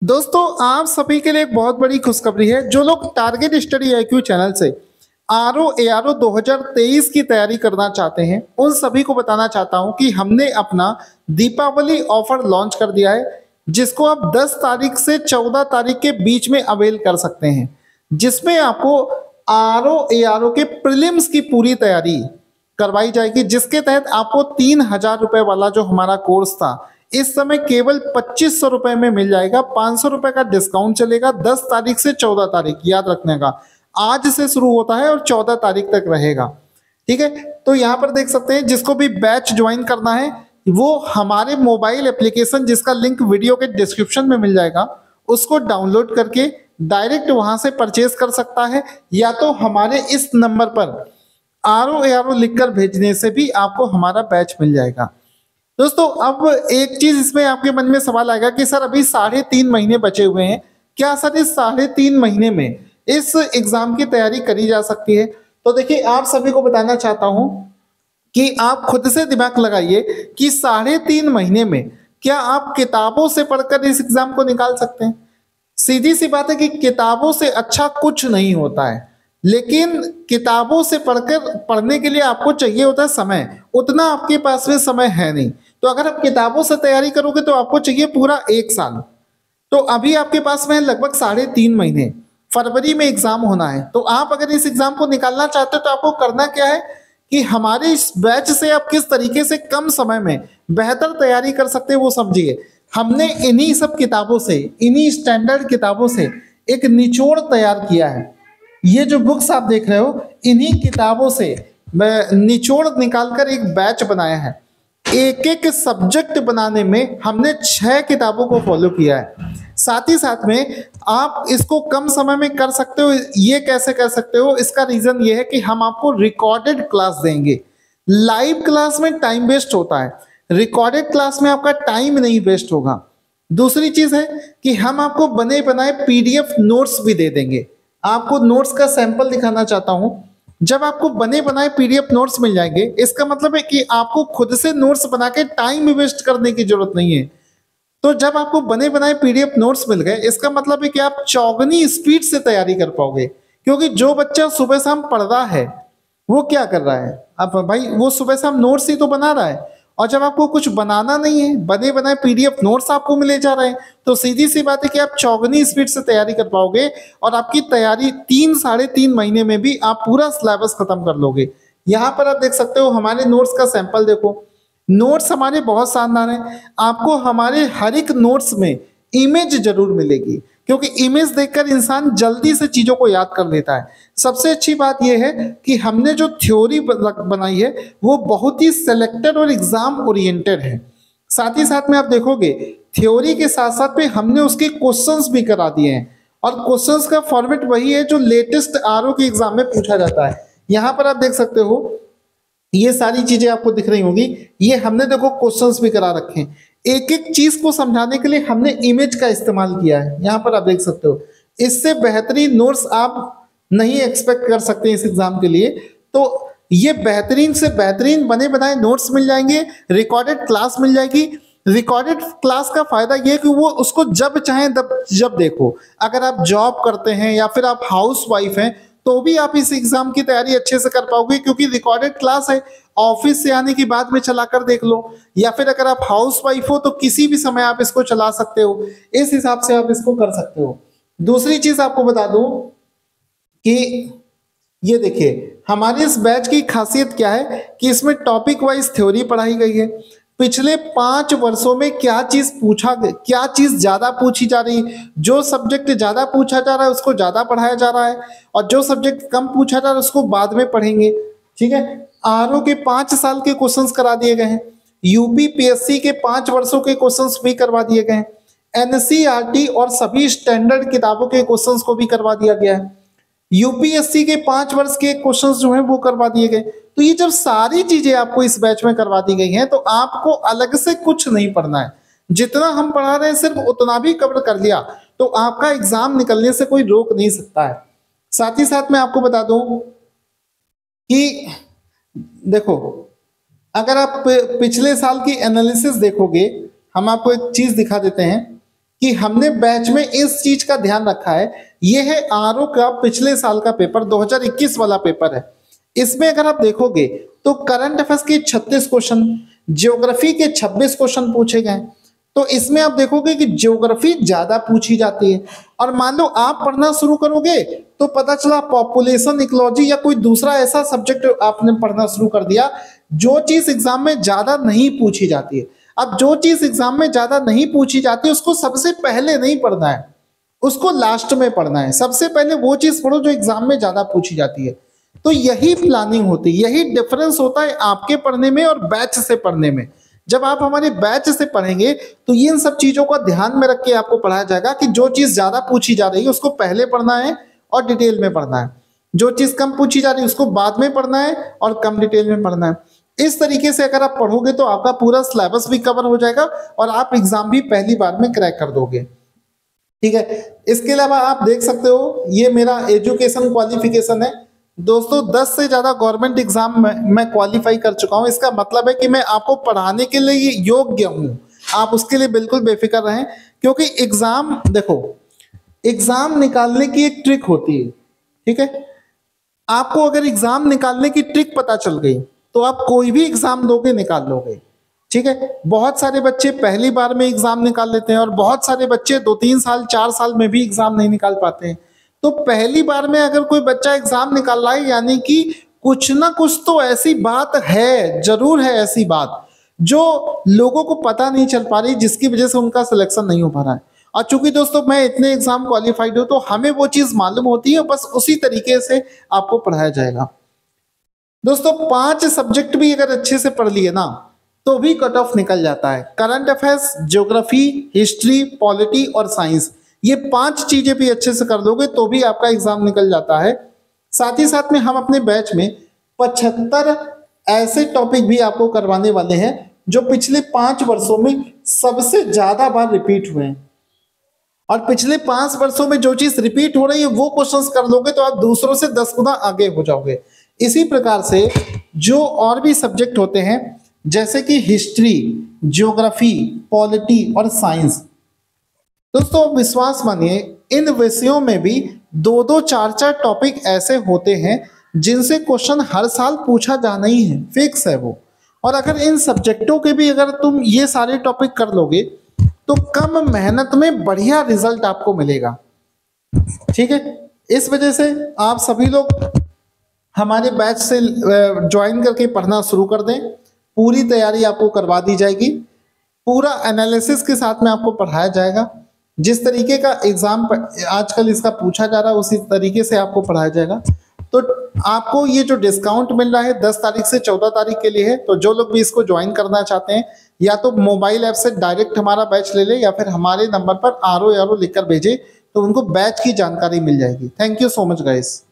दोस्तों आप सभी के लिए एक बहुत बड़ी खुशखबरी है। जो लोग टारगेट स्टडी आईक्यू चैनल से आरओ एआरओ 2023 की तैयारी करना चाहते हैं, उन सभी को बताना चाहता हूं कि हमने अपना दीपावली ऑफर लॉन्च कर दिया है, जिसको आप 10 तारीख से 14 तारीख के बीच में अवेल कर सकते हैं, जिसमें आपको आरओ एआरओ के प्रीलिम्स की पूरी तैयारी करवाई जाएगी, जिसके तहत आपको 3,000 रुपए वाला जो हमारा कोर्स था इस समय केवल 2500 रुपए में मिल जाएगा। 500 रुपए का डिस्काउंट चलेगा 10 तारीख से 14 तारीख, याद रखने का। आज से शुरू होता है और 14 तारीख तक रहेगा। ठीक है, तो यहाँ पर देख सकते हैं, जिसको भी बैच ज्वाइन करना है वो हमारे मोबाइल एप्लीकेशन, जिसका लिंक वीडियो के डिस्क्रिप्शन में मिल जाएगा, उसको डाउनलोड करके डायरेक्ट वहां से परचेज कर सकता है, या तो हमारे इस नंबर पर आरओ एआरओ लिखकर भेजने से भी आपको हमारा बैच मिल जाएगा। दोस्तों अब एक चीज इसमें आपके मन में सवाल आएगा कि सर अभी 3.5 महीने बचे हुए हैं, क्या सर इस 3.5 महीने में इस एग्जाम की तैयारी करी जा सकती है? तो देखिए, आप सभी को बताना चाहता हूं कि आप खुद से दिमाग लगाइए कि 3.5 महीने में क्या आप किताबों से पढ़कर इस एग्जाम को निकाल सकते हैं? सीधी सी बात है कि किताबों से अच्छा कुछ नहीं होता है, लेकिन किताबों से पढ़ने के लिए आपको चाहिए होता है समय। उतना आपके पास में समय है नहीं, तो अगर आप किताबों से तैयारी करोगे तो आपको चाहिए पूरा 1 साल। तो अभी आपके पास में है लगभग 3.5 महीने। फरवरी में एग्जाम होना है, तो आप अगर इस एग्जाम को निकालना चाहते हो तो आपको करना क्या है कि हमारे इस बैच से आप किस तरीके से कम समय में बेहतर तैयारी कर सकते हैं वो समझिए। हमने इन्हीं सब किताबों से, इन्हीं स्टैंडर्ड किताबों से एक निचोड़ तैयार किया है। ये जो बुक्स आप देख रहे हो, इन्हीं किताबों से निचोड़ निकालकर एक बैच बनाया है। एक एक सब्जेक्ट बनाने में हमने 6 किताबों को फॉलो किया है। साथ ही साथ में आप इसको कम समय में कर सकते हो। ये कैसे कर सकते हो? इसका रीजन ये है कि हम आपको रिकॉर्डेड क्लास देंगे। लाइव क्लास में टाइम वेस्ट होता है, रिकॉर्डेड क्लास में आपका टाइम नहीं वेस्ट होगा। दूसरी चीज है कि हम आपको बने बनाए पीडीएफ नोट्स भी दे देंगे। आपको नोट्स का सैंपल दिखाना चाहता हूं। जब आपको बने बनाए पीडीएफ नोट्स मिल जाएंगे, इसका मतलब है कि आपको खुद से नोट्स बना के टाइम वेस्ट करने की जरूरत नहीं है। तो जब आपको बने बनाए पीडीएफ नोट्स मिल गए, इसका मतलब है कि आप चौगनी स्पीड से तैयारी कर पाओगे। क्योंकि जो बच्चा सुबह शाम पढ़ रहा है वो क्या कर रहा है? अब भाई वो सुबह शाम नोट्स ही तो बना रहा है, और जब आपको कुछ बनाना नहीं है, बने बनाए पीडीएफ नोट्स आपको मिले जा रहे हैं, तो सीधी सी बात है कि आप चौगनी स्पीड से तैयारी कर पाओगे, और आपकी तैयारी 3-3.5 महीने में भी आप पूरा सिलेबस खत्म कर लोगे। यहाँ पर आप देख सकते हो, हमारे नोट्स का सैंपल देखो। नोट्स हमारे बहुत शानदार हैं। आपको हमारे हर एक नोट्स में इमेज जरूर मिलेगी, क्योंकि इमेज देखकर इंसान जल्दी से चीजों को याद कर लेता है। सबसे अच्छी बात यह है कि हमने जो थ्योरी बनाई है वो बहुत ही सिलेक्टेड और एग्जाम ओरिएंटेड है। साथ ही साथ में आप देखोगे, थ्योरी के साथ साथ में हमने उसके क्वेश्चंस भी करा दिए हैं, और क्वेश्चंस का फॉर्मेट वही है जो लेटेस्ट आरओ के एग्जाम में पूछा जाता है। यहाँ पर आप देख सकते हो, ये सारी चीजें आपको दिख रही होंगी। ये हमने देखो क्वेश्चंस भी करा रखे हैं। एक एक चीज को समझाने के लिए हमने इमेज का इस्तेमाल किया है। यहाँ पर आप देख सकते हो, इससे बेहतरीन नोट्स आप नहीं एक्सपेक्ट कर सकते इस एग्जाम के लिए। तो ये बेहतरीन से बेहतरीन बने बनाए नोट्स मिल जाएंगे, रिकॉर्डेड क्लास मिल जाएगी। रिकॉर्डेड क्लास का फायदा ये है कि वो उसको जब चाहें जब देखो। अगर आप जॉब करते हैं या फिर आप हाउस वाइफ हैं, तो भी आप इस एग्जाम की तैयारी अच्छे से कर पाओगे, क्योंकि रिकॉर्डेड क्लास है। ऑफिस से आने के बाद में चलाकर देख लो, या फिर अगर आप हाउस वाइफ हो तो किसी भी समय आप इसको चला सकते हो। इस हिसाब से आप इसको कर सकते हो। दूसरी चीज आपको बता दूं कि ये देखिए, हमारे इस बैच की खासियत क्या है कि इसमें टॉपिक वाइज थ्योरी पढ़ाई गई है। पिछले 5 वर्षों में क्या चीज ज्यादा पूछी जा रही है। जो सब्जेक्ट ज्यादा पूछा जा रहा है उसको ज्यादा पढ़ाया जा रहा है, और जो सब्जेक्ट कम पूछा जा रहा है उसको बाद में पढ़ेंगे। ठीक है, आरओ के 5 साल के क्वेश्चंस करा दिए गए हैं। यूपीपीएससी के 5 वर्षों के क्वेश्चंस भी करवा दिए गए हैं। एनसीईआरटी और सभी स्टैंडर्ड किताबों के क्वेश्चंस को भी करवा दिया गया है। यूपीएससी के 5 वर्ष के क्वेश्चंस जो हैं वो करवा दिए गए। तो ये जब सारी चीजें आपको इस बैच में करवा दी गई हैं, तो आपको अलग से कुछ नहीं पढ़ना है। जितना हम पढ़ा रहे हैं सिर्फ उतना भी कवर कर लिया तो आपका एग्जाम निकलने से कोई रोक नहीं सकता है। साथ ही साथ मैं आपको बता दूं कि देखो, अगर आप पिछले साल की एनालिसिस देखोगे, हम आपको एक चीज दिखा देते हैं कि हमने बैच में इस चीज का ध्यान रखा है। ये है आरओ का पिछले साल का पेपर, 2021 वाला पेपर है। इसमें अगर आप देखोगे तो करंट अफेयर्स के 36 क्वेश्चन, ज्योग्राफी के 26 क्वेश्चन पूछे गए। तो इसमें आप देखोगे कि ज्योग्राफी ज्यादा पूछी जाती है। और मान लो आप पढ़ना शुरू करोगे तो पता चला पॉपुलेशन इकोलॉजी या कोई दूसरा ऐसा सब्जेक्ट आपने पढ़ना शुरू कर दिया जो चीज एग्जाम में ज्यादा नहीं पूछी जाती है। अब जो चीज एग्जाम में ज्यादा नहीं पूछी जाती उसको सबसे पहले नहीं पढ़ना है, उसको लास्ट में पढ़ना है। सबसे पहले वो चीज पढ़ो जो एग्जाम में ज्यादा पूछी जाती है। तो यही प्लानिंग होती है, यही डिफरेंस होता है आपके पढ़ने में और बैच से पढ़ने में। जब आप हमारे बैच से पढ़ेंगे तो इन सब चीजों का ध्यान में रख के आपको पढ़ाया जाएगा कि जो चीज ज्यादा पूछी जा रही है उसको पहले पढ़ना है और डिटेल में पढ़ना है, जो चीज कम पूछी जा रही है उसको बाद में पढ़ना है और कम डिटेल में पढ़ना है। इस तरीके से अगर आप पढ़ोगे तो आपका पूरा सिलेबस भी कवर हो जाएगा और आप एग्जाम भी पहली बार में क्रैक कर दोगे। ठीक है, इसके अलावा आप देख सकते हो ये मेरा एजुकेशन क्वालिफिकेशन है दोस्तों। 10 से ज्यादा गवर्नमेंट एग्जाम मैं क्वालिफाई कर चुका हूं। इसका मतलब है कि मैं आपको पढ़ाने के लिए योग्य हूं। आप उसके लिए बिल्कुल बेफिक्र रहें, क्योंकि एग्जाम देखो, एग्जाम निकालने की एक ट्रिक होती है। ठीक है, आपको अगर एग्जाम निकालने की ट्रिक पता चल गई तो आप कोई भी एग्जाम दोगे निकाल लोगे। ठीक है, बहुत सारे बच्चे पहली बार में एग्जाम निकाल लेते हैं और बहुत सारे बच्चे 2-3 साल 4 साल में भी एग्जाम नहीं निकाल पाते हैं। तो पहली बार में अगर कोई बच्चा एग्जाम निकाल रहा है यानी कि कुछ ना कुछ तो ऐसी बात है, जरूर है ऐसी बात जो लोगों को पता नहीं चल पा रही, जिसकी वजह से उनका सिलेक्शन नहीं हो पा रहा है। और चूंकि दोस्तों मैं इतने एग्जाम क्वालिफाइड हूं तो हमें वो चीज मालूम होती है, बस उसी तरीके से आपको पढ़ाया जाएगा। दोस्तों 5 सब्जेक्ट भी अगर अच्छे से पढ़ लिए ना तो भी कट ऑफ निकल जाता है। Current affairs, geography, history, polity और साइंस, ये 5 चीजें भी अच्छे से कर दोगे तो भी आपका एग्जाम निकल जाता है। साथ ही साथ में हम अपने बैच में 75 ऐसे टॉपिक भी आपको करवाने वाले हैं जो पिछले 5 वर्षों में सबसे ज्यादा बार रिपीट हुए हैं। और पिछले 5 वर्षों में जो चीज रिपीट हो रही है वो क्वेश्चंस कर लोगे तो आप दूसरों से 10 गुना आगे हो जाओगे। इसी प्रकार से जो और भी सब्जेक्ट होते हैं जैसे कि हिस्ट्री, ज्योग्राफी, पॉलिटी और साइंस, दोस्तों विश्वास मानिए इन विषयों में भी 2-2, 4-4 टॉपिक ऐसे होते हैं जिनसे क्वेश्चन हर साल पूछा जाना ही है, फिक्स है वो। और अगर इन सब्जेक्टों के भी अगर तुम ये सारे टॉपिक कर लोगे तो कम मेहनत में बढ़िया रिजल्ट आपको मिलेगा। ठीक है, इस वजह से आप सभी लोग हमारे बैच से ज्वाइन करके पढ़ना शुरू कर दें। पूरी तैयारी आपको करवा दी जाएगी, पूरा एनालिसिस के साथ में आपको पढ़ाया जाएगा। जिस तरीके का एग्जाम आजकल इसका पूछा जा रहा है उसी तरीके से आपको पढ़ाया जाएगा। तो आपको ये जो डिस्काउंट मिल रहा है 10 तारीख से 14 तारीख के लिए है, तो जो लोग भी इसको ज्वाइन करना चाहते हैं या तो मोबाइल ऐप से डायरेक्ट हमारा बैच ले ले या फिर हमारे नंबर पर RO लिखकर भेजे तो उनको बैच की जानकारी मिल जाएगी। Thank you so much guys.